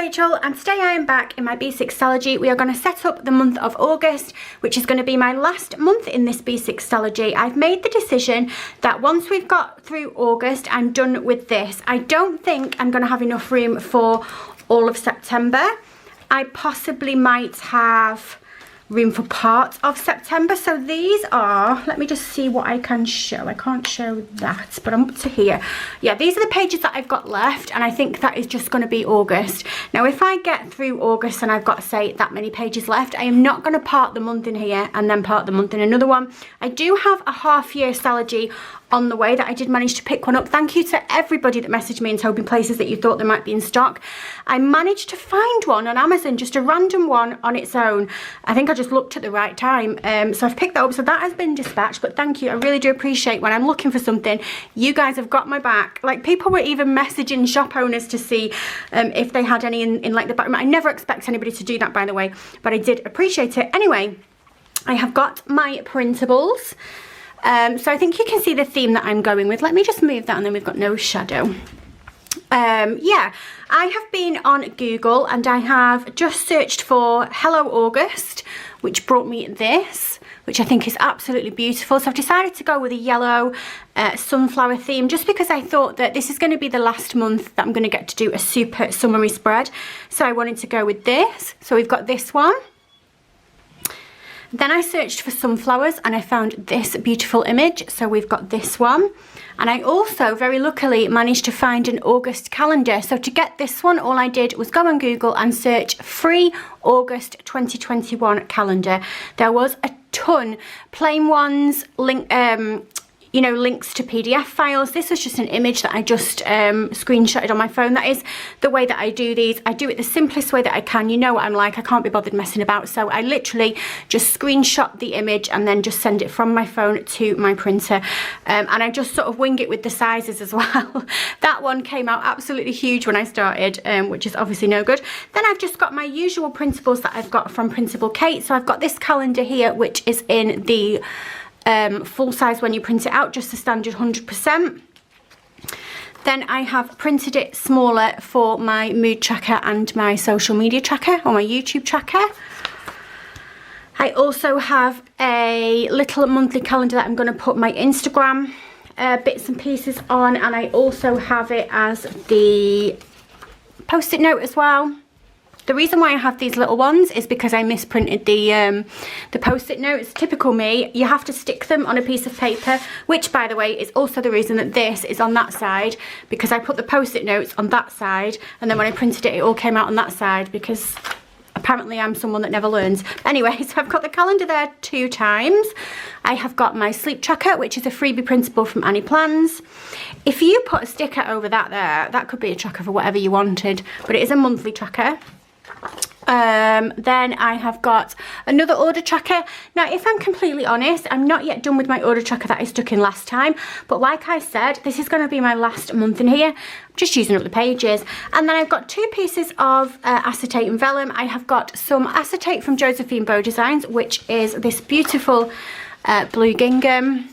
Rachel, and today I am back in my B6 Stalogy. We are going to set up the month of August, which is going to be my last month in this B6 Stalogy. I've made the decision that once we've got through August, I'm done with this. I don't think I'm going to have enough room for all of September. I possibly might have room for part of September. So these are, let me just see what I can show. I can't show that, but I'm up to here. Yeah, these are the pages that I've got left, and I think that is just going to be August. Now if I get through August and I've got, say, that many pages left, I am not going to part the month in here and then part the month in another one. I do have a half-year Stalogy on the way that I did manage to pick one up. Thank you to everybody that messaged me and told me places that you thought they might be in stock. I managed to find one on Amazon, just a random one on its own. I think I just looked at the right time, so I've picked that up. So that has been dispatched, but thank you. I really do appreciate when I'm looking for something, you guys have got my back. Like, people were even messaging shop owners to see if they had any in like the back room. I never expect anybody to do that, by the way, but I did appreciate it. Anyway, I have got my printables. So I think you can see the theme that I'm going with. Let me just move that, and then we've got no shadow. Yeah, I have been on Google and I have just searched for Hello August, which brought me this, which I think is absolutely beautiful. So I've decided to go with a yellow sunflower theme, just because I thought that this is going to be the last month that I'm going to get to do a super summery spread. So I wanted to go with this. So we've got this one. Then I searched for sunflowers and I found this beautiful image. So we've got this one. And I also, very luckily, managed to find an August calendar. So to get this one, all I did was go on Google and search free August 2021 calendar. There was a ton, plain ones, you know, links to PDF files. This was just an image that I just screenshotted on my phone. That is the way that I do these. I do it the simplest way that I can. You know what I'm like, I can't be bothered messing about. So I literally just screenshot the image and then just send it from my phone to my printer. And I just sort of wing it with the sizes as well. That one came out absolutely huge when I started, which is obviously no good. Then I've just got my usual printables that I've got from Printable Kate. So I've got this calendar here, which is in the full size when you print it out, just the standard 100%. Then I have printed it smaller for my mood tracker and my social media tracker, or my YouTube tracker. I also have a little monthly calendar that I'm going to put my Instagram bits and pieces on, and I also have it as the post-it note as well. The reason why I have these little ones is because I misprinted the post-it notes. Typical me, you have to stick them on a piece of paper, which, by the way, is also the reason that this is on that side, because I put the post-it notes on that side, and then when I printed it, it all came out on that side, because apparently I'm someone that never learns. Anyway, so I've got the calendar there 2 times. I have got my sleep tracker, which is a freebie printable from RachelBeautyPlans. If you put a sticker over that there, that could be a tracker for whatever you wanted, but it is a monthly tracker. Then I have got another order tracker. Now, if I'm completely honest, I'm not yet done with my order tracker that I stuck in last time, but like I said, this is going to be my last month in here. I'm just using up the pages. And then I've got 2 pieces of acetate and vellum. I have got some acetate from Josephine Bow Designs, which is this beautiful blue gingham.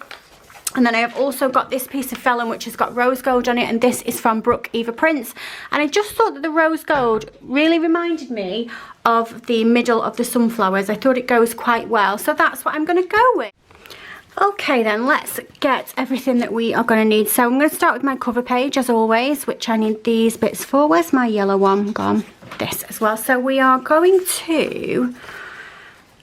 And then I have also got this piece of vellum, which has got rose gold on it, and this is from Eva Prints. And I just thought that the rose gold really reminded me of the middle of the sunflowers. I thought it goes quite well, so that's what I'm going to go with. Okay then, let's get everything that we are going to need. So I'm going to start with my cover page, as always, which I need these bits for. Where's my yellow one gone? This as well. So we are going to...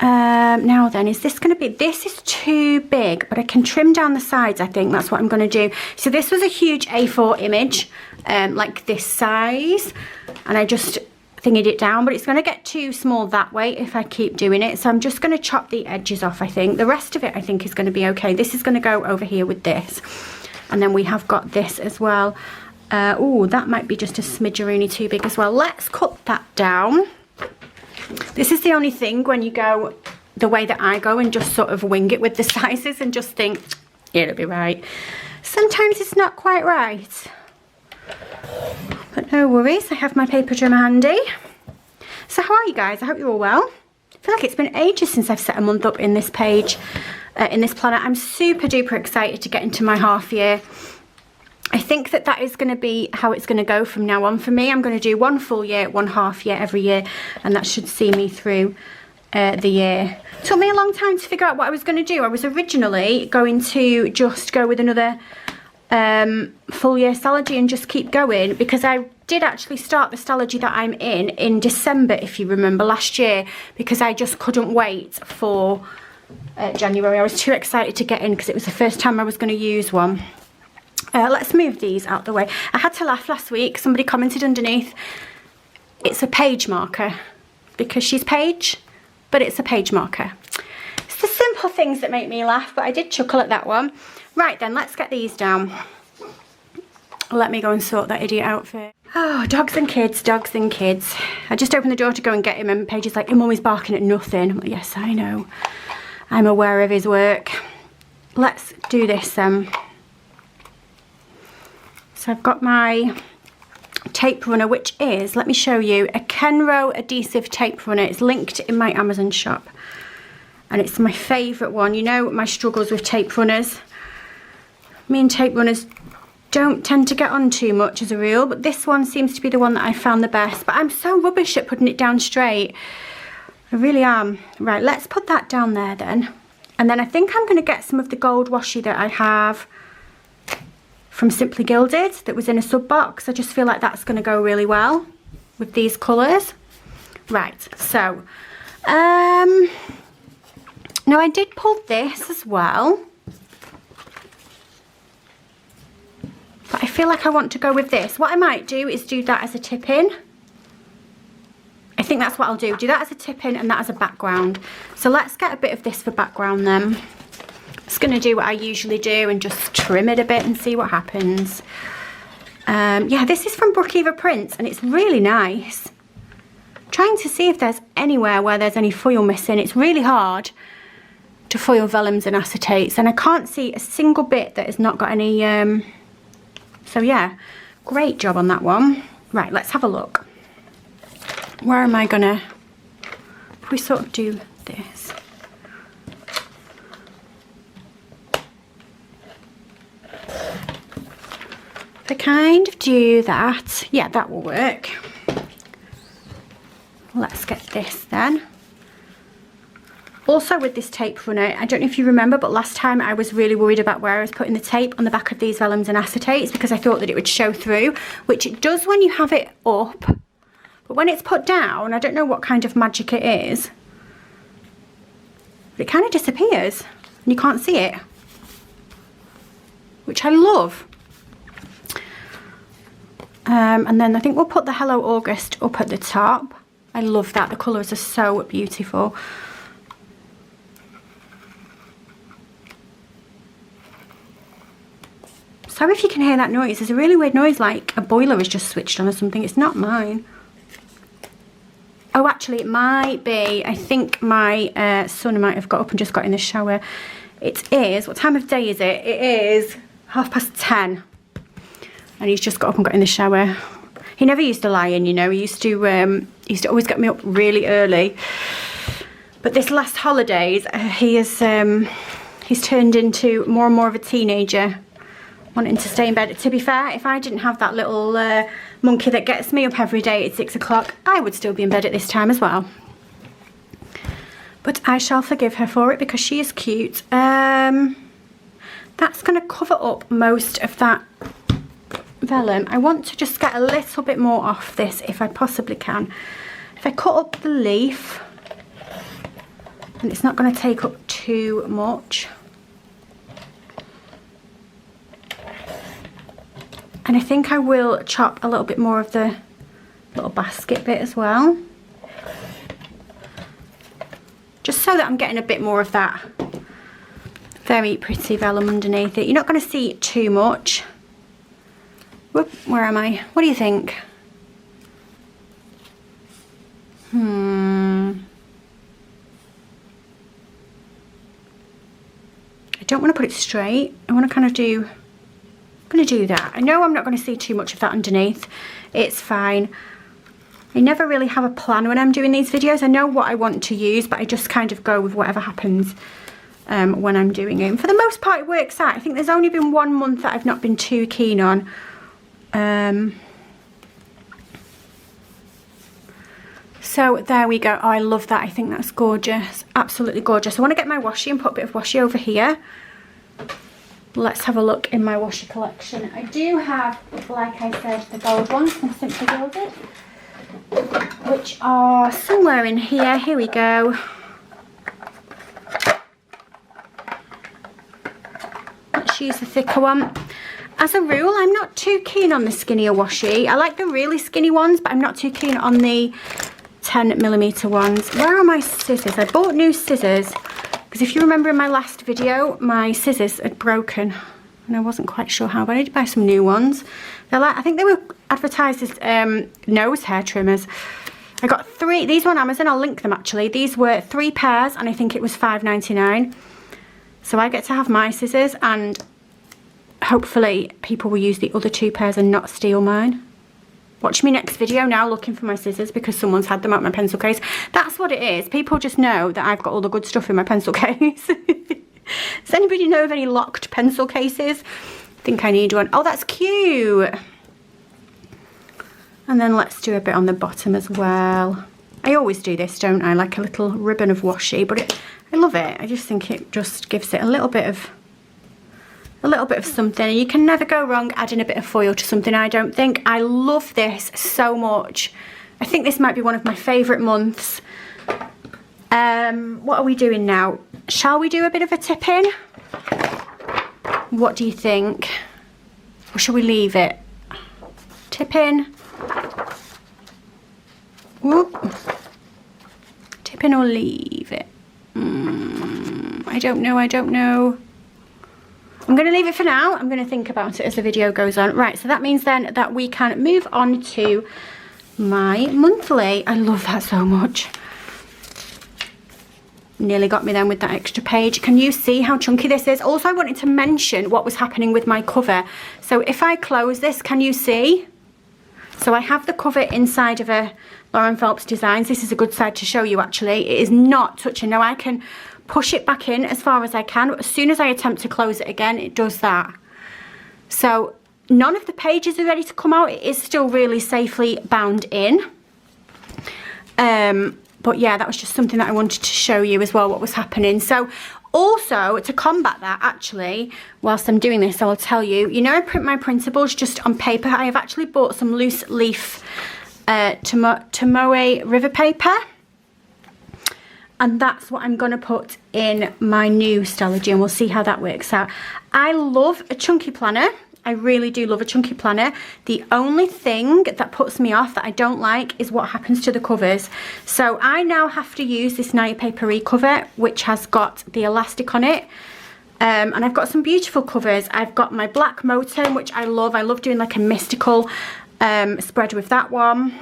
now then, is this going to be, this is too big, but I can trim down the sides. I think that's what I'm going to do. So this was a huge A4 image, like this size, and I just thingied it down, but it's going to get too small that way if I keep doing it. So I'm just going to chop the edges off. I think the rest of it, I think, is going to be okay. This is going to go over here with this, and then we have got this as well. Oh, that might be just a smidgeroony too big as well. Let's cut that down. This is the only thing when you go the way that I go and just sort of wing it with the sizes and just think, it'll be right. Sometimes it's not quite right. But no worries, I have my paper trimmer handy. So how are you guys? I hope you're all well. I feel like it's been ages since I've set a month up in this page, in this planner. I'm super duper excited to get into my half year. I think that that is going to be how it's going to go from now on for me. I'm going to do one full year, one half year every year, and that should see me through the year. It took me a long time to figure out what I was going to do. I was originally going to just go with another full year Stalogy and just keep going, because I did actually start the Stalogy that I'm in December, if you remember, last year, because I just couldn't wait for January. I was too excited to get in because it was the first time I was going to use one. Let's move these out the way. I had to laugh last week. Somebody commented underneath, it's a page marker, because she's Paige, but it's a page marker. It's the simple things that make me laugh, but I did chuckle at that one. Right then, let's get these down. Let me go and sort that idiot outfit. Oh, dogs and kids, dogs and kids. I just opened the door to go and get him, and Paige is like, I'm always barking at nothing. I'm like, yes, I know. I'm aware of his work. Let's do this. So I've got my tape runner, which is, let me show you, a Kenro adhesive tape runner. It's linked in my Amazon shop, and it's my favourite one. You know my struggles with tape runners. Me and tape runners don't tend to get on too much as a rule, but this one seems to be the one that I found the best. But I'm so rubbish at putting it down straight. I really am. Right, let's put that down there then. And then I think I'm going to get some of the gold washi that I have from Simply Gilded that was in a sub box. I just feel like that's going to go really well with these colours. Right, so now I did pull this as well, but I feel like I want to go with this. What I might do is do that as a tip-in. I think that's what I'll do that as a tip-in and that as a background. So let's get a bit of this for background then. Just going to do what I usually do and just trim it a bit and see what happens. Yeah, this is from Wendy Prints and it's really nice. I'm trying to see if there's anywhere where there's any foil missing. It's really hard to foil vellums and acetates, and I can't see a single bit that has not got any. So yeah, great job on that one. Right, let's have a look. Where am I gonna, if we sort of do this. To kind of do that, yeah, that will work. Let's get this then. Also with this tape runner, I don't know if you remember, but last time I was really worried about where I was putting the tape on the back of these vellums and acetates, because I thought that it would show through, which it does when you have it up, but when it's put down, I don't know what kind of magic it is, but it kind of disappears and you can't see it, which I love. And then I think we'll put the Hello August up at the top. I love that. The colours are so beautiful. Sorry if you can hear that noise. There's a really weird noise, like a boiler has just switched on or something. It's not mine. Oh, actually, it might be. I think my son might have got up and just got in the shower. It is, what time of day is it? It is 10:30. And he's just got up and got in the shower. He never used to lie in, you know. He used to always get me up really early. But this last holidays, he's turned into more and more of a teenager, wanting to stay in bed. To be fair, if I didn't have that little monkey that gets me up every day at 6 o'clock, I would still be in bed at this time as well. But I shall forgive her for it because she is cute. That's going to cover up most of that vellum. I want to just get a little bit more off this if I possibly can. If I cut up the leaf, and it's not going to take up too much. And I think I will chop a little bit more of the little basket bit as well. Just so that I'm getting a bit more of that very pretty vellum underneath it. You're not going to see too much. Whoop, where am I? What do you think? I don't want to put it straight. I want to kind of do, I'm going to do that. I know I'm not going to see too much of that underneath. It's fine. I never really have a plan when I'm doing these videos. I know what I want to use, but I just kind of go with whatever happens. when I'm doing it. And for the most part, it works out. I think there's only been 1 month that I've not been too keen on. So there we go. Oh, I love that. I think that's gorgeous. Absolutely gorgeous. I want to get my washi and put a bit of washi over here. Let's have a look in my washi collection. I do have, like I said, the gold ones from Simply Gilded, which are somewhere in here. Here we go. Let's use the thicker one. As a rule, I'm not too keen on the skinnier washi. I like the really skinny ones, but I'm not too keen on the 10mm ones. Where are my scissors? I bought new scissors because if you remember in my last video, my scissors had broken and I wasn't quite sure how, but I did buy some new ones. They're like, I think they were advertised as nose hair trimmers. I got 3, these were on Amazon, I'll link them actually. These were 3 pairs and I think it was $5.99. So I get to have my scissors and hopefully people will use the other 2 pairs and not steal mine. Watch me next video now looking for my scissors because someone's had them out my pencil case. That's what it is. People just know that I've got all the good stuff in my pencil case. Does anybody know of any locked pencil cases? I think I need one. Oh, that's cute. And then let's do a bit on the bottom as well. I always do this, don't I? Like a little ribbon of washi, but I love it. I just think it just gives it a little bit of something. You can never go wrong adding a bit of foil to something, I don't think. I love this so much. I think this might be one of my favourite months. What are we doing now? Shall we do a bit of a tip-in? What do you think? Or shall we leave it? Tip-in. Whoop. Tip-in or leave it? I don't know. I'm going to leave it for now. I'm going to think about it as the video goes on. Right, so that means then that we can move on to my monthly. I love that so much. Nearly got me then with that extra page. Can you see how chunky this is? Also, I wanted to mention what was happening with my cover. So if I close this, can you see? So I have the cover inside of a Lauren Phelps Designs. This is a good side to show you actually. It is not touching. Now I can push it back in as far as I can, but as soon as I attempt to close it again, it does that. So none of the pages are ready to come out. It is still really safely bound in. But yeah, that was just something that I wanted to show you as well, what was happening. So also to combat that, actually, whilst I'm doing this, I'll tell you, you know, I print my printables just on paper. I have actually bought some loose leaf Tomoe river paper. And that's what I'm going to put in my new Stalogy, and we'll see how that works out. I love a chunky planner. I really do love a chunky planner. The only thing that puts me off, that I don't like, is what happens to the covers. So I now have to use this Night Papery cover, which has got the elastic on it. And I've got some beautiful covers. I've got my black Motem, which I love. I love doing like a mystical spread with that one.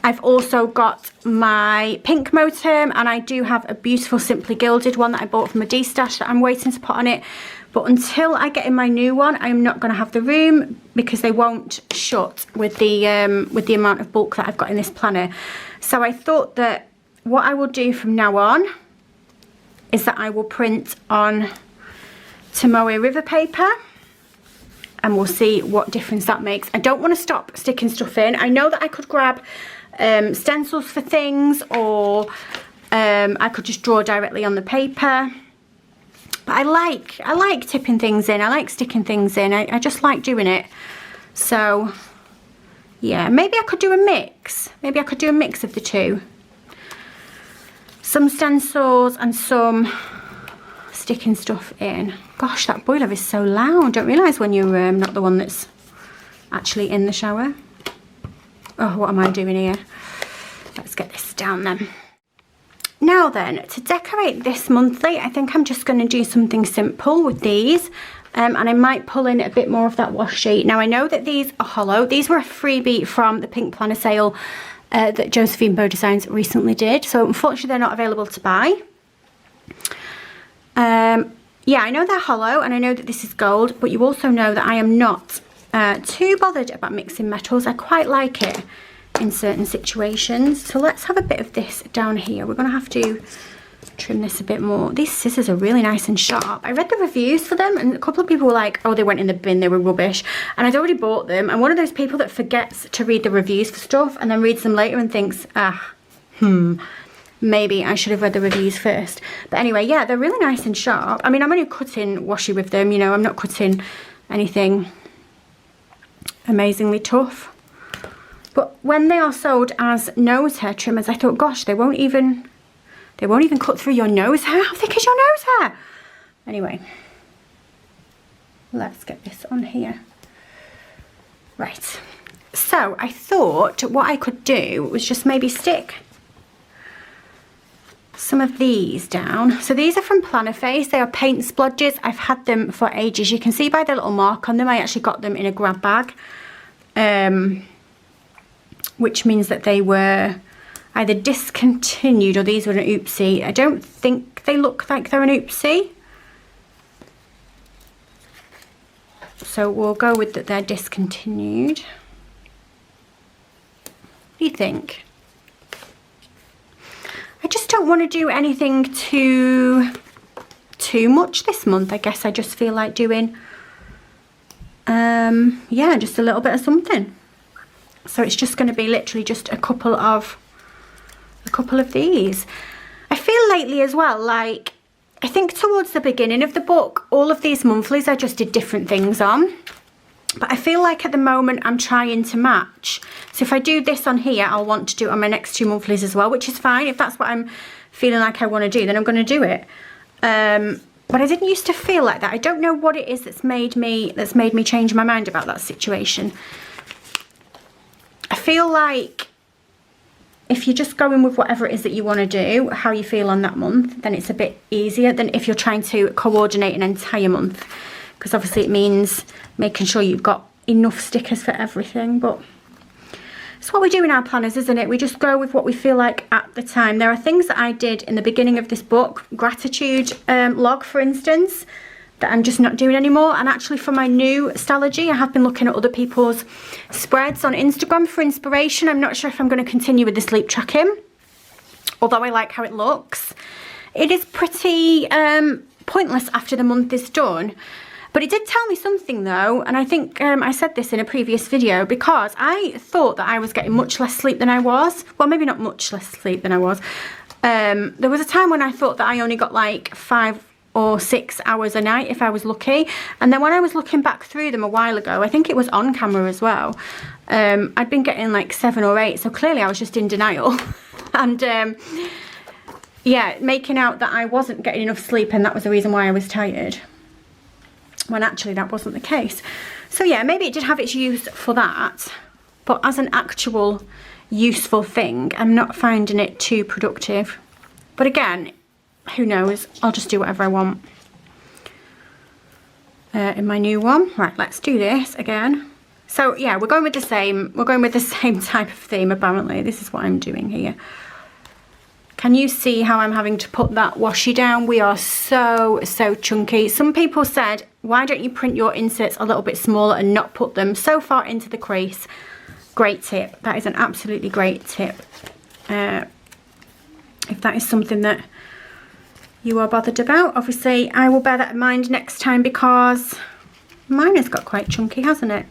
I've also got my pink Motem, and I do have a beautiful Simply Gilded one that I bought from a D-stash that I'm waiting to put on it. But until I get in my new one, I'm not going to have the room because they won't shut with the amount of bulk that I've got in this planner. So I thought that what I will do from now on is that I will print on Tomoe river paper, and we'll see what difference that makes. I don't want to stop sticking stuff in. I know that I could grab stencils for things, or I could just draw directly on the paper. But I like tipping things in. I like sticking things in. I just like doing it. So yeah, maybe I could do a mix. Maybe I could do a mix of the two. Some stencils and some sticking stuff in. Gosh, that boiler is so loud. Don't realise when you're not the one that's actually in the shower. Oh, what am I doing here? Let's get this down then. Now then, to decorate this monthly, I think I'm just going to do something simple with these. And I might pull in a bit more of that washi. Now I know that these are hollow. These were a freebie from the Pink Planner sale that Josephine Beau Designs recently did. So unfortunately they're not available to buy. Yeah, I know they're hollow and I know that this is gold, but you also know that I am not too bothered about mixing metals. I quite like it in certain situations. So let's have a bit of this down here. We're going to have to trim this a bit more. These scissors are really nice and sharp. I read the reviews for them and a couple of people were like, oh, they went in the bin, they were rubbish. And I'd already bought them. I'm one of those people that forgets to read the reviews for stuff and then reads them later and thinks, maybe I should have read the reviews first. But anyway, yeah, they're really nice and sharp. I mean, I'm only cutting washi with them, you know, I'm not cutting anything amazingly tough. But when they are sold as nose hair trimmers, I thought, gosh, they won't even cut through your nose hair. How thick is your nose hair? Anyway, let's get this on here. Right. So I thought what I could do was just maybe stick some of these down. So these are from Plannerface. They are paint splodges. I've had them for ages. You can see by the little mark on them, I actually got them in a grab bag. Which means that they were either discontinued or these were an oopsie. I don't think they look like they're an oopsie. So we'll go with that they're discontinued. What do you think? I just don't want to do anything too much this month. I guess I just feel like doing, yeah, just a little bit of something. So it's just going to be literally just a couple of these. I feel lately as well, like, I think towards the beginning of the book, all of these monthlies I just did different things on. But I feel like at the moment I'm trying to match. So if I do this on here, I'll want to do it on my next 2 monthlies as well, which is fine. If that's what I'm feeling like I want to do, then I'm going to do it. But I didn't used to feel like that. I don't know what it is that's made me change my mind about that situation. I feel like if you're just going with whatever it is that you want to do, how you feel on that month, then it's a bit easier than if you're trying to coordinate an entire month. Because obviously it means making sure you've got enough stickers for everything. But it's what we do in our planners, isn't it? We just go with what we feel like at the time. There are things that I did in the beginning of this book, gratitude log, for instance, that I'm just not doing anymore. And actually for my new Stalogy, I have been looking at other people's spreads on Instagram for inspiration. I'm not sure if I'm going to continue with the sleep tracking, although I like how it looks. It is pretty pointless after the month is done. But it did tell me something though, and I think I said this in a previous video, because I thought that I was getting much less sleep than I was. Well, maybe not much less sleep than I was. There was a time when I thought that I only got like 5 or 6 hours a night if I was lucky. And then when I was looking back through them a while ago, I think it was on camera as well, I'd been getting like 7 or 8. So clearly I was just in denial. And yeah, making out that I wasn't getting enough sleep and that was the reason why I was tired, when actually that wasn't the case. So yeah, maybe it did have its use for that, but as an actual useful thing, I'm not finding it too productive. But again, who knows, I'll just do whatever I want in my new one. Right, let's do this again. So yeah, we're going with the same type of theme apparently. This is what I'm doing here. Can you see how I'm having to put that washi down? We are so chunky. Some people said, why don't you print your inserts a little bit smaller and not put them so far into the crease? Great tip. That is an absolutely great tip. If that is something that you are bothered about, obviously I will bear that in mind next time, because mine has got quite chunky, hasn't it?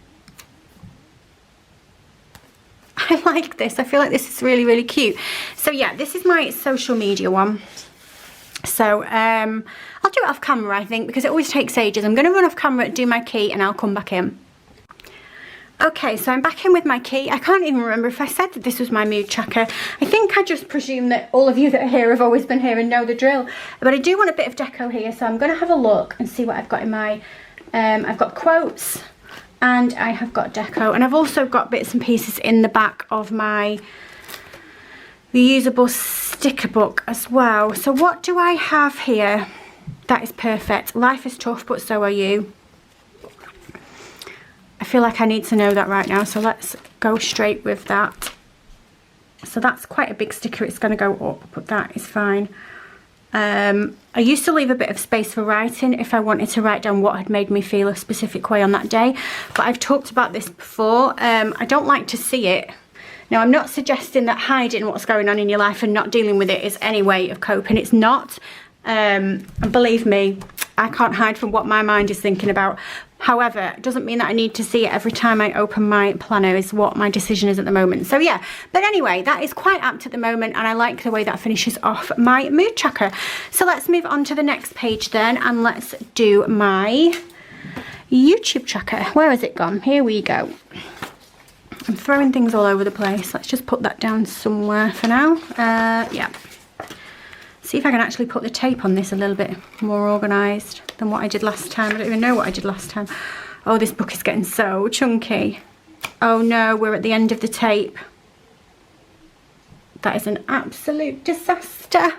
I like this. I feel like this is really cute. So yeah, this is my social media one. So I'll do it off camera, I think, because it always takes ages. I'm going to run off camera, do my key, and I'll come back in. Okay, so I'm back in with my key. I can't even remember if I said that this was my mood tracker. I think I just presume that all of you that are here have always been here and know the drill. But I do want a bit of deco here, so I'm going to have a look and see what I've got in my... I've got quotes and I have got deco, and I've also got bits and pieces in the back of my reusable sticker book as well. So what do I have here? That is perfect. Life is tough, but so are you. I feel like I need to know that right now, so let's go straight with that. So that's quite a big sticker, it's going to go up, but that is fine. I used to leave a bit of space for writing if I wanted to write down what had made me feel a specific way on that day, but I've talked about this before. I don't like to see it Now, I'm not suggesting that hiding what's going on in your life and not dealing with it is any way of coping. It's not. And believe me, I can't hide from what my mind is thinking about. However, it doesn't mean that I need to see it every time I open my planner is what my decision is at the moment. So yeah, but anyway, that is quite apt at the moment, and I like the way that finishes off my mood tracker. So let's move on to the next page then, and let's do my YouTube tracker. Where has it gone? Here we go. I'm throwing things all over the place. Let's just put that down somewhere for now. Yeah. See if I can actually put the tape on this a little bit more organised than what I did last time. I don't even know what I did last time. Oh, this book is getting so chunky. Oh no, we're at the end of the tape. That is an absolute disaster.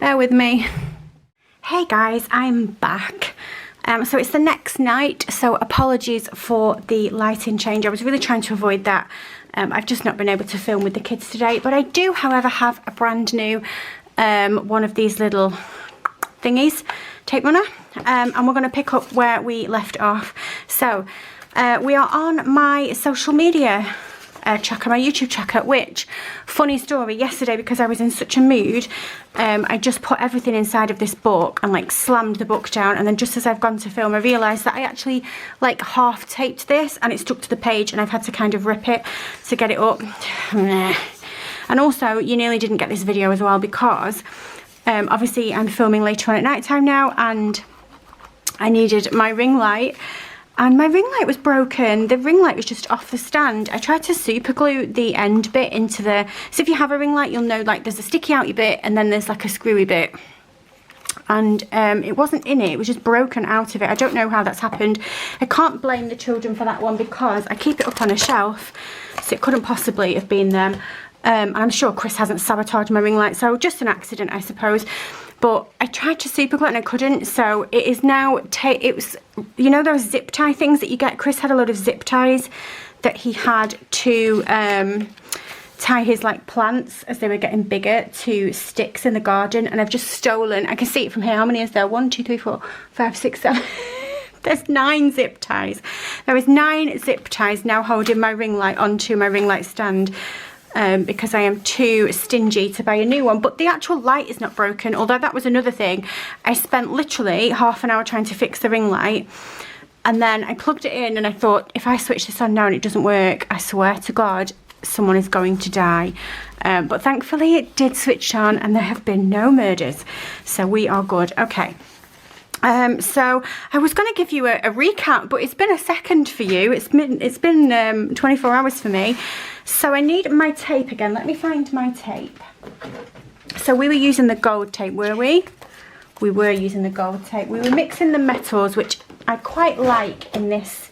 Bear with me. Hey guys, I'm back. So it's the next night, so apologies for the lighting change. I was really trying to avoid that. I've just not been able to film with the kids today, but I do, however, have a brand new one of these little thingies, tape runner, and we're going to pick up where we left off. So we are on my social media tracker, my YouTube tracker, which, funny story, yesterday, because I was in such a mood, I just put everything inside of this book and like slammed the book down, and then just as I've gone to film, I realised that I actually like half taped this and it stuck to the page, and I've had to kind of rip it to get it up. And also, you nearly didn't get this video as well, because obviously I'm filming later on at night time now, and I needed my ring light, and my ring light was broken. The ring light was just off the stand. I tried to super glue the end bit into the, so if you have a ring light, you'll know like there's a sticky outy bit and then there's like a screwy bit, and it wasn't in it, it was just broken out of it. I don't know how that's happened. I can't blame the children for that one, because I keep it up on a shelf, so it couldn't possibly have been them. And I'm sure Chris hasn't sabotaged my ring light, so just an accident, I suppose. But I tried to super glue it and I couldn't, so it is now, it was, you know those zip tie things that you get? Chris had a load of zip ties that he had to tie his like plants as they were getting bigger to sticks in the garden, and I've just stolen, I can see it from here, how many is there? 1, 2, 3, 4, 5, 6, 7. There's 9 zip ties. There is 9 zip ties now holding my ring light onto my ring light stand. Because I am too stingy to buy a new one. But the actual light is not broken, although that was another thing. I spent literally half an hour trying to fix the ring light, and then I plugged it in and I thought, if I switch this on now and it doesn't work, I swear to God, someone is going to die. But thankfully it did switch on and there have been no murders, so we are good. Okay. So I was going to give you a recap, but it's been a second for you. It's been 24 hours for me. So I need my tape again. Let me find my tape. So we were using the gold tape, were we? We were using the gold tape. We were mixing the metals, which I quite like in this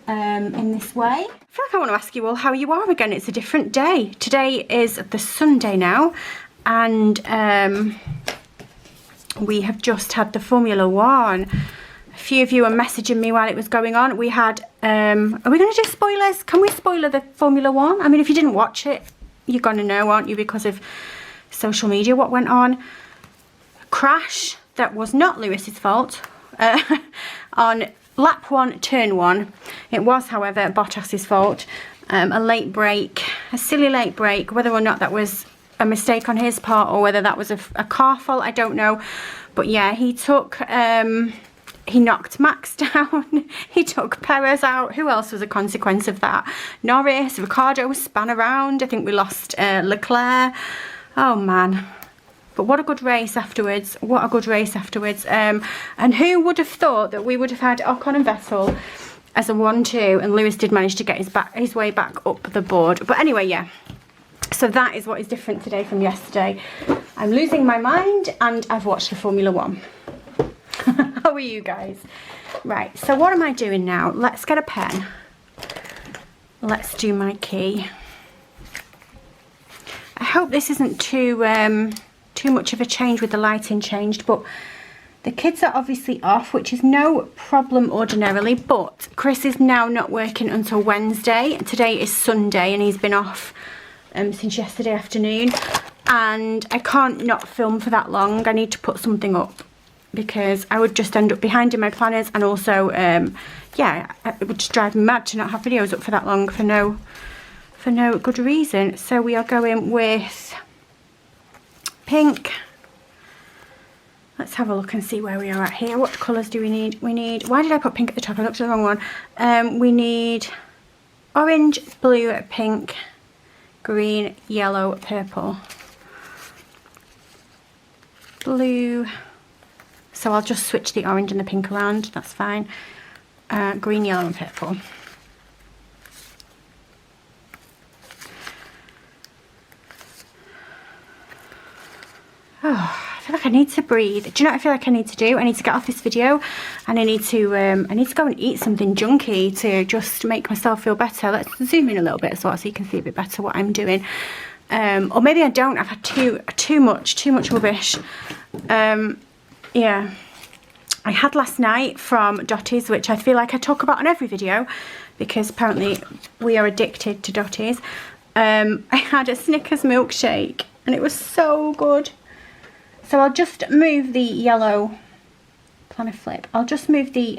way. I feel like I want to ask you all how you are again. It's a different day. Today is the Sunday now, and we have just had the Formula One. A few of you were messaging me while it was going on. We had, are we going to do spoilers? Can we spoiler the Formula One? I mean, if you didn't watch it, you're going to know, aren't you, because of social media, what went on. Crash that was not Lewis's fault on lap 1, turn 1. It was, however, Bottas's fault. A late break, a silly late break, whether or not that was a mistake on his part or whether that was a car fault, I don't know. But yeah, he took he knocked Max down, he took Perez out. Who else was a consequence of that? Norris, Ricciardo was spun around. I think we lost Leclerc. Oh man, but what a good race afterwards. What a good race afterwards. And who would have thought that we would have had Ocon and Vettel as a 1-2, and Lewis did manage to get his way back up the board. But anyway, yeah, so that is what is different today from yesterday. I'm losing my mind and I've watched the Formula One. How are you guys? Right, so what am I doing now? Let's get a pen. Let's do my key. I hope this isn't too much of a change with the lighting changed, but the kids are obviously off, which is no problem ordinarily, but Chris is now not working until Wednesday. Today is Sunday and he's been off since yesterday afternoon, and I can't not film for that long. I need to put something up because I would just end up behind in my planners, and also yeah, it would just drive me mad to not have videos up for that long for for no good reason. So we are going with pink. Let's have a look and see where we are at here. What colours do we need? We need, why did I put pink at the top? I looked at the wrong one. We need orange, blue, pink, green, yellow, purple, blue. So I'll just switch the orange and the pink around, that's fine. Green, yellow and purple. Oh, I feel like I need to breathe. Do you know what I feel like I need to do? I need to get off this video and I need to go and eat something junky to just make myself feel better. Let's zoom in a little bit as well so you can see a bit better what I'm doing. Or maybe I don't. I've had too much rubbish. Yeah. I had last night from Dotty's, which I feel like I talk about on every video because apparently we are addicted to Dotty's. I had a Snickers milkshake and it was so good. So I'll just move the yellow, plan a flip. I'll just move the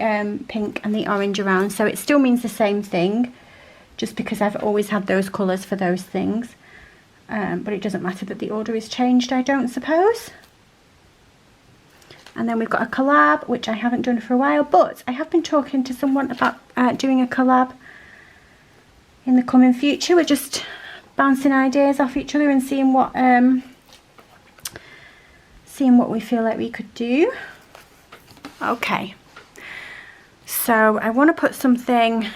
pink and the orange around so it still means the same thing, just because I've always had those colours for those things. But it doesn't matter that the order is changed, I don't suppose. And then we've got a collab, which I haven't done for a while, but I have been talking to someone about doing a collab in the coming future. We're just bouncing ideas off each other and seeing what we feel like we could do. Okay, so I want to put something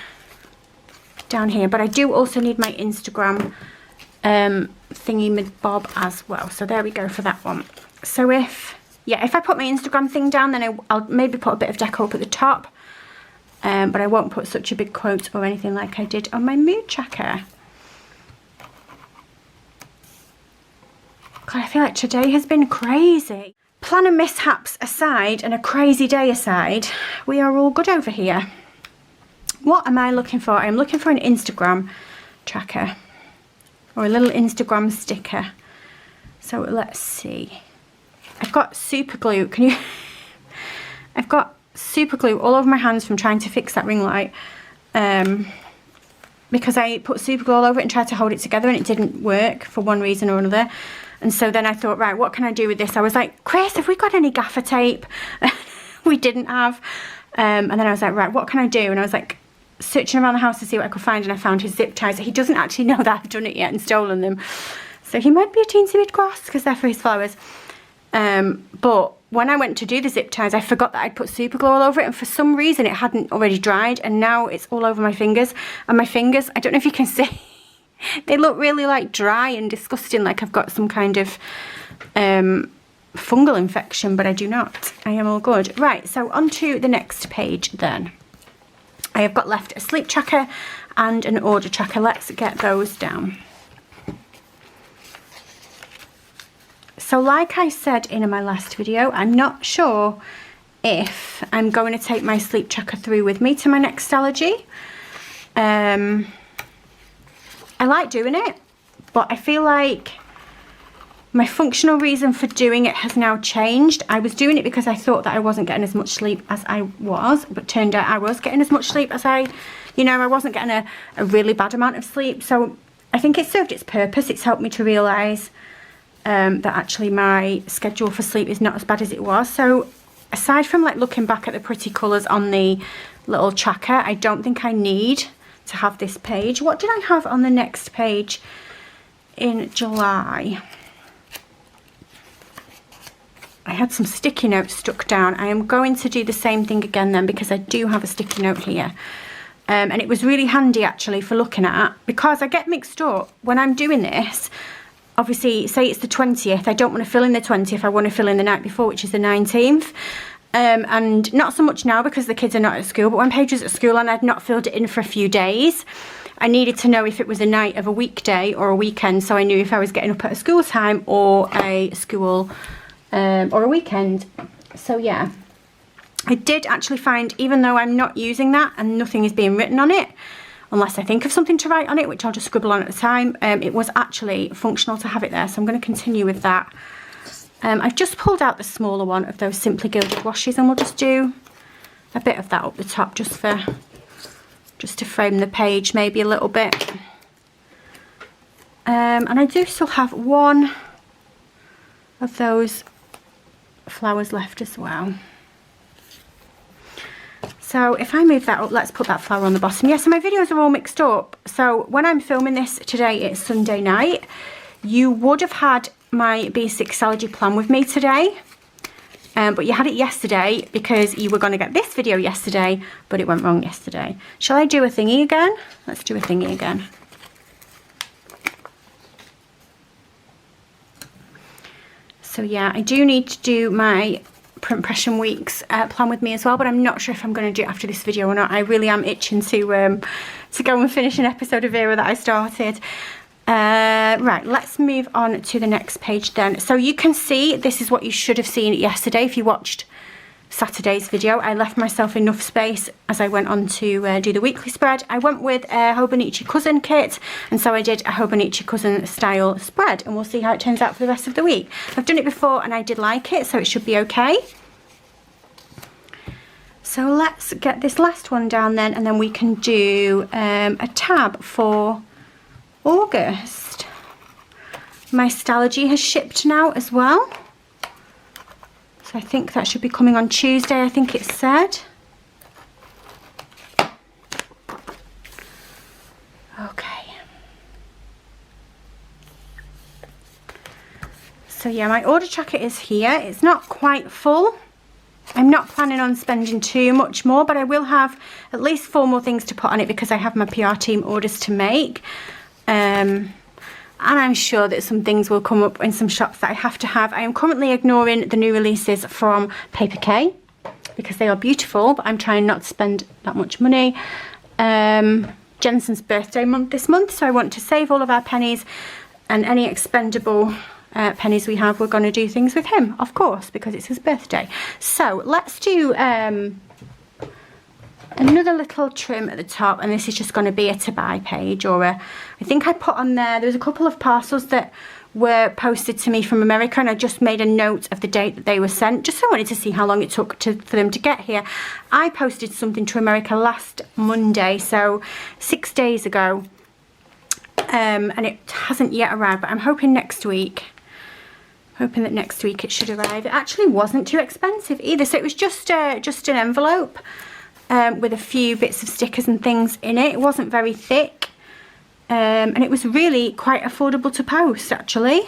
down here, but I do also need my Instagram thingy bob as well. So there we go for that one. So if I put my Instagram thing down, then I'll maybe put a bit of deco up at the top, but I won't put such a big quote or anything like I did on my mood tracker. God, I feel like today has been crazy. Planner mishaps aside and a crazy day aside, we are all good over here. What am I looking for? I'm looking for an Instagram tracker or a little Instagram sticker. So let's see. I've got super glue. I've got super glue all over my hands from trying to fix that ring light. Because I put super glue all over it and tried to hold it together and it didn't work for one reason or another. And so then I thought, right, what can I do with this? I was like, Chris, have we got any gaffer tape? We didn't have. And then I was like, right, what can I do? And I was like searching around the house to see what I could find, and I found his zip ties. He doesn't actually know that I've done it yet and stolen them. So he might be a teensy bit cross because they're for his flowers. But when I went to do the zip ties, I forgot that I'd put super glue all over it, and for some reason it hadn't already dried, and now it's all over my fingers. And my fingers, I don't know if you can see, they look really like dry and disgusting, like I've got some kind of fungal infection, but I do not. I am all good. Right, so on to the next page then. I have got left a sleep tracker and an order tracker. Let's get those down. So like I said in my last video, I'm not sure if I'm going to take my sleep tracker through with me to my next Stalogy. I like doing it, but I feel like my functional reason for doing it has now changed. I was doing it because I thought that I wasn't getting as much sleep as I was, but turned out I was getting as much sleep as I wasn't getting a really bad amount of sleep. So I think it served its purpose. It's helped me to realise that actually my schedule for sleep is not as bad as it was. So aside from like looking back at the pretty colours on the little tracker, I don't think I need to have this page. What did I have on the next page in July? I had some sticky notes stuck down. I am going to do the same thing again then, because I do have a sticky note here. And it was really handy actually for looking at, because I get mixed up when I'm doing this. Obviously, say it's the 20th, I don't want to fill in the 20th, I want to fill in the night before, which is the 19th. And not so much now because the kids are not at school, but when Paige was at school and I'd not filled it in for a few days, I needed to know if it was a night of a weekday or a weekend, so I knew if I was getting up at a school time or a school or a weekend. So yeah, I did actually find, even though I'm not using that and nothing is being written on it, unless I think of something to write on it, which I'll just scribble on at the time, it was actually functional to have it there, so I'm going to continue with that. I've just pulled out the smaller one of those Simply Gilded washes, and we'll just do a bit of that up the top just to frame the page maybe a little bit. And I do still have one of those flowers left as well. So if I move that up, let's put that flower on the bottom. Yeah, so my videos are all mixed up. So when I'm filming this today, it's Sunday night. You would have had my B6 Stalogy plan with me today. But you had it yesterday because you were going to get this video yesterday, but it went wrong yesterday. Shall I do a thingy again? Let's do a thingy again. So yeah, I do need to do my Print Impression Weeks plan with me as well, but I'm not sure if I'm going to do it after this video or not. I really am itching to go and finish an episode of Vera that I started. Right, let's move on to the next page then. So you can see this is what you should have seen yesterday if you watched Saturday's video. I left myself enough space as I went on to do the weekly spread. I went with a Hobonichi Cousin kit, and so I did a Hobonichi Cousin style spread, and we'll see how it turns out for the rest of the week. I've done it before and I did like it, so it should be okay. So let's get this last one down then, and then we can do a tab for August. My Stalogy has shipped now as well. So I think that should be coming on Tuesday, I think it said. Okay. So yeah, my order tracker is here. It's not quite full. I'm not planning on spending too much more, but I will have at least 4 more things to put on it because I have my PR team orders to make. And I'm sure that some things will come up in some shops that I have to have. I am currently ignoring the new releases from Paper K because they are beautiful, but I'm trying not to spend that much money. Jensen's birthday month this month, so I want to save all of our pennies, and any expendable pennies we have, we're going to do things with him, of course, because it's his birthday. So let's do another little trim at the top, and this is just going to be a to buy page, or I think I put on there's a couple of parcels that were posted to me from America, and I just made a note of the date that they were sent, just so I wanted to see how long it took for them to get here. I posted something to America last Monday, so 6 days ago, and it hasn't yet arrived, but I'm hoping next week. Hoping that next week it should arrive. It actually wasn't too expensive either, so it was just an envelope with a few bits of stickers and things in it. It wasn't very thick, and it was really quite affordable to post, actually.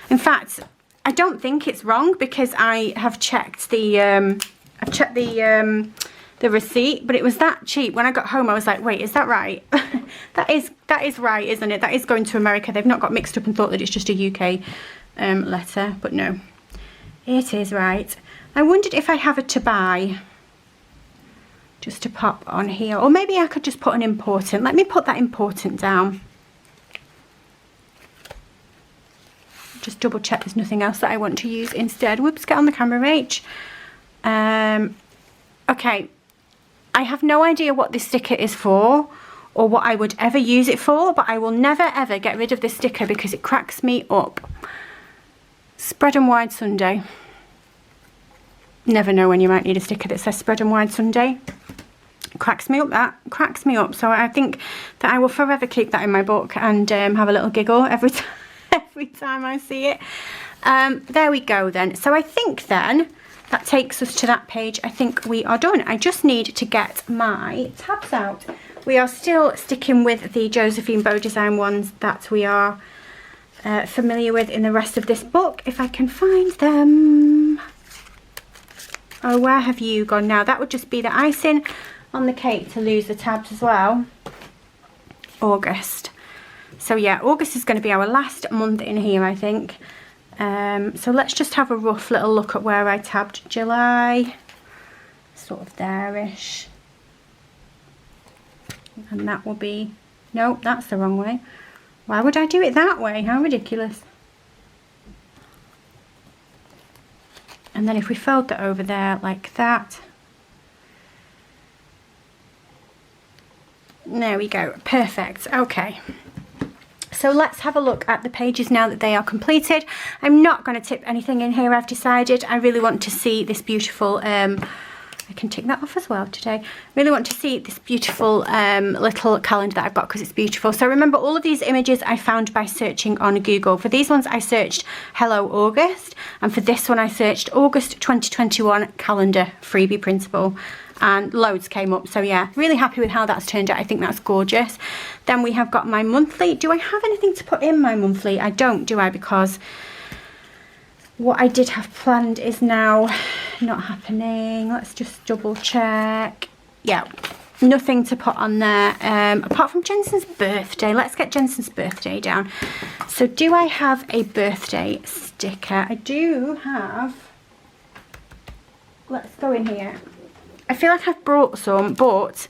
In fact, I don't think it's wrong because I have checked the receipt, but it was that cheap. When I got home, I was like, wait, is that right? that is right, isn't it? That is going to America. They've not got mixed up and thought that it's just a UK letter, but no, it is right. I wondered if I have a to buy just to pop on here, or maybe I could just put an important. Let me put that important down. Just double check there's nothing else that I want to use instead. Whoops, get on the camera, Rach. Okay, I have no idea what this sticker is for or what I would ever use it for, but I will never ever get rid of this sticker because it cracks me up. Spread and Wide Sunday. Never know when you might need a sticker that says Spread and Wide Sunday. It cracks me up, that cracks me up. So I think that I will forever keep that in my book and have a little giggle every time I see it. There we go then. So I think then that takes us to that page. I think we are done. I just need to get my tabs out. We are still sticking with the Josephine Bow Design ones that we are familiar with in the rest of this book. If I can find them. Oh, where have you gone now? That would just be the icing on the cake to lose the tabs as well. August. So yeah, August is going to be our last month in here, I think. So let's just have a rough little look at where I tabbed. July, sort of there-ish. And that will be, no, that's the wrong way. Why would I do it that way? How ridiculous. And then if we fold that over there like that. There we go, perfect, okay. So let's have a look at the pages now that they are completed. I'm not going to tip anything in here, I've decided. I really want to see this beautiful I can tick that off as well today. Really want to see this beautiful little calendar that I've got because it's beautiful. So remember, all of these images I found by searching on Google. For these ones I searched Hello August, and for this one I searched August 2021 calendar freebie printable, and loads came up. So yeah, really happy with how that's turned out. I think that's gorgeous. Then we have got my monthly. Do I have anything to put in my monthly? I don't, do I? Because what I did have planned is now not happening. Let's just double check. Yeah, nothing to put on there apart from Jensen's birthday. Let's get Jensen's birthday down. So do I have a birthday sticker? I do have. Let's go in here. I feel like I've brought some, but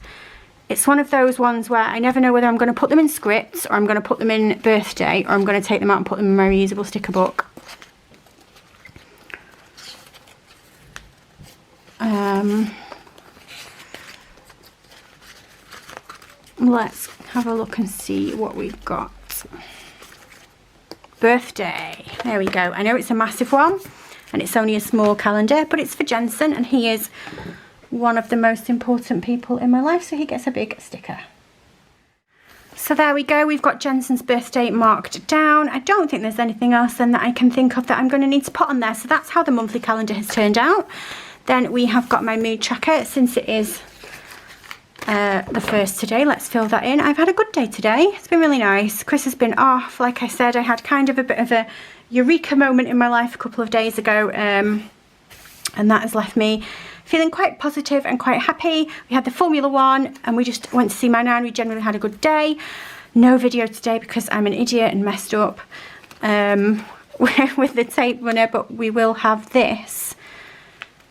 it's one of those ones where I never know whether I'm going to put them in scripts or I'm going to put them in birthday, or I'm going to take them out and put them in my reusable sticker book. Let's have a look and see what we've got. Birthday. There we go. I know it's a massive one and it's only a small calendar, but it's for Jensen and he is one of the most important people in my life, so he gets a big sticker. So there we go, we've got Jensen's birthday marked down. I don't think there's anything else then that I can think of that I'm going to need to put on there. So that's how the monthly calendar has turned out. Then we have got my mood tracker, since it is the first today. Let's fill that in. I've had a good day today. It's been really nice. Chris has been off. Like I said, I had kind of a bit of a eureka moment in my life a couple of days ago, and that has left me feeling quite positive and quite happy. We had the Formula 1 and we just went to see my nan. We generally had a good day. No video today because I'm an idiot and messed up with the tape runner, but we will have this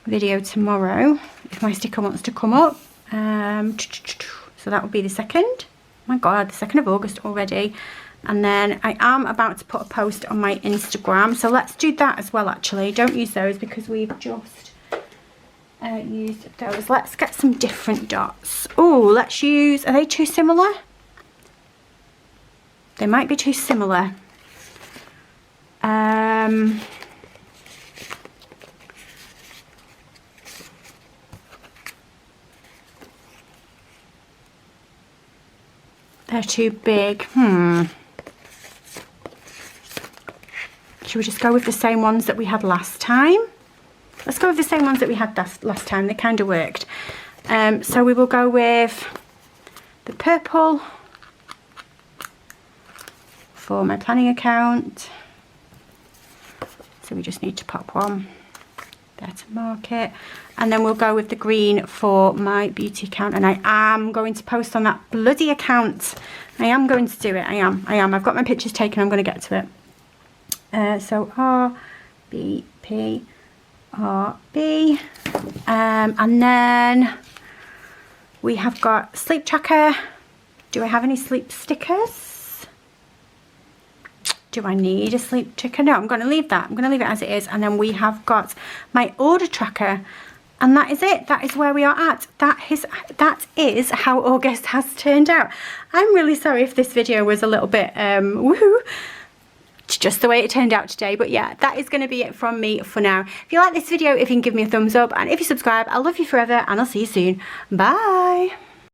video tomorrow if my sticker wants to come up. So that will be the 2nd. Oh my god, the 2nd of August already. And then I am about to put a post on my Instagram, so let's do that as well. Actually, don't use those because we've just used those. Let's get some different dots. Oh, let's use, are they too similar? They might be too similar. They're too big. Should we just go with the same ones that we had last time? Let's go with the same ones that we had last time. They kind of worked. So we will go with the purple for my planning account. So we just need to pop one there to mark it. And then we'll go with the green for my beauty account. And I am going to post on that bloody account. I am going to do it. I am. I've got my pictures taken. I'm going to get to it. So RBP. RB, and then we have got sleep tracker. Do I have any sleep stickers? Do I need a sleep tracker? No, I'm going to leave that. I'm going to leave it as it is. And then we have got my order tracker, and that is it. That is where we are at. That is how August has turned out. I'm really sorry if this video was a little bit woohoo. Just the way it turned out today, but yeah, that is going to be it from me for now. If you like this video, if you can give me a thumbs up, and if you subscribe, I love you forever, and I'll see you soon. Bye.